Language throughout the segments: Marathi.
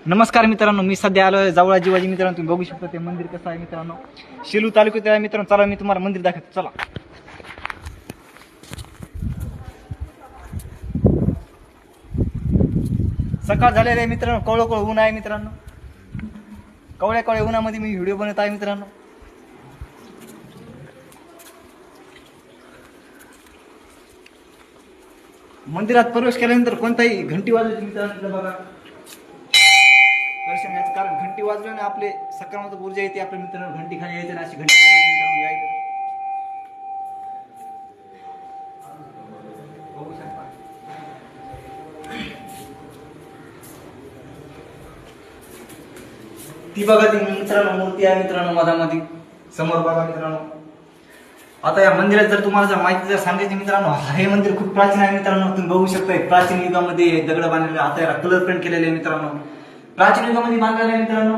नमस्कार मित्रांनो, मी सध्या आलो आहे जावळा जिवाजी. मित्रांनो तुम्ही बघू शकता ते मंदिर कसं आहे मित्रांनो. शेलू तालुक्यात आहे मित्रांनो. चला मी तुम्हाला मंदिर दाखवतो. चला. सकाळ झालेली आहे मित्रांनो. कवळं कवळं ऊन आहे मित्रांनो. कवळ्या कवळ्या उन्हामध्ये मी व्हिडिओ बनवत आहे मित्रांनो. मंदिरात प्रवेश केल्यानंतर कोणताही घंटी वाजवायची मित्रांनो. बघा दर्शन घ्यायचं, कारण घंटी वाजल्याने आपले सकारात्मक ऊर्जा येते आपल्या मित्रांनो. घंटी खाली यायची ना, अशी घंटी वाजवायची मित्रांनो. यायचं बघू शकता. ती बघा ती मित्रांनो मूर्ती आहे मित्रांनो मधामध्ये समोर बघा मित्रांनो. आता या मंदिरात जर तुम्हाला जर माहिती जर सांगायची मित्रांनो, हे मंदिर खूप प्राचीन आहे मित्रांनो. तुम्ही बघू शकता प्राचीन युगामध्ये दगड बांधलेले, आता याला कलर पेंट केलेले आहे मित्रांनो. प्राचीन युगामध्ये बांधलेले आहे मित्रांनो.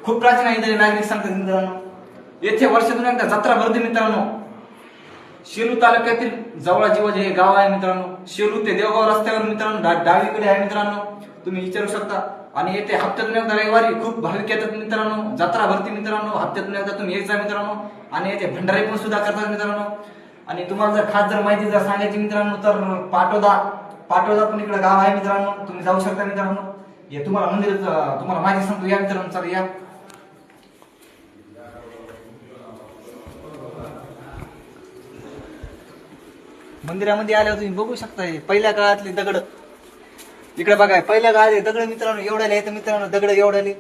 खूप प्राचीन आहे. इथे नागरिक सांगतात मित्रांनो, येथे वर्षातून एकदा जत्रा भरते मित्रांनो. शेलू तालुक्यातील जावळा जिवाजी हे गाव आहे मित्रांनो. शेलू ते देवगाव रस्त्यावर मित्रांनो डावीकडे आहे मित्रांनो. तुम्ही विचारू शकता. आणि येथे हप्त्यातून एकदा रविवारी खूप भाविक येतात मित्रांनो. जत्रा भरती मित्रांनो. हप्त्यातून एकदा तुम्ही यायचा मित्रांनो. आणि येथे भंडारे पण सुद्धा करतात मित्रांनो. आणि तुम्हाला जर खास जर माहिती जर सांगायची मित्रांनो, तर पाटोदा पण इकडे गाव आहे मित्रांनो. तुम्ही जाऊ शकता मित्रांनो. हे तुम्हाला मंदिर तुम्हाला माहिती सांगतो. या मित्रांनो, चला या. मंदिरामध्ये आल्यावर तुम्ही बघू शकता पहिल्या काळातले दगड. इकडे बघा पहिल्या काळातले दगड मित्रांनो एवढ्याले आहेत मित्रांनो. दगड एवढ्याले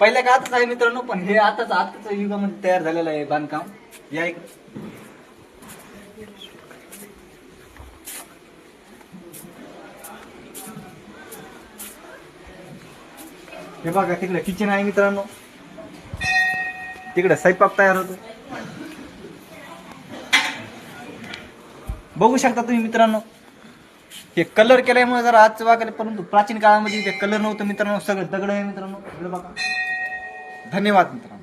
पहिल्या काळातच आहे मित्रांनो. पण हे आताच युगामध्ये तयार झालेलं आहे बांधकाम. या इकडे हे बघा. तिकडे किचन आहे मित्रांनो. तिकडे स्वयंपाक तयार होतो. बघू शकता तुम्ही मित्रांनो. हे कलर केल्यामुळे जरा आजचं वागले, परंतु प्राचीन काळामध्ये ते कलर नव्हतं मित्रांनो. सगळं दगड आहे मित्रांनो. बघा. धन्यवाद मित्रांनो.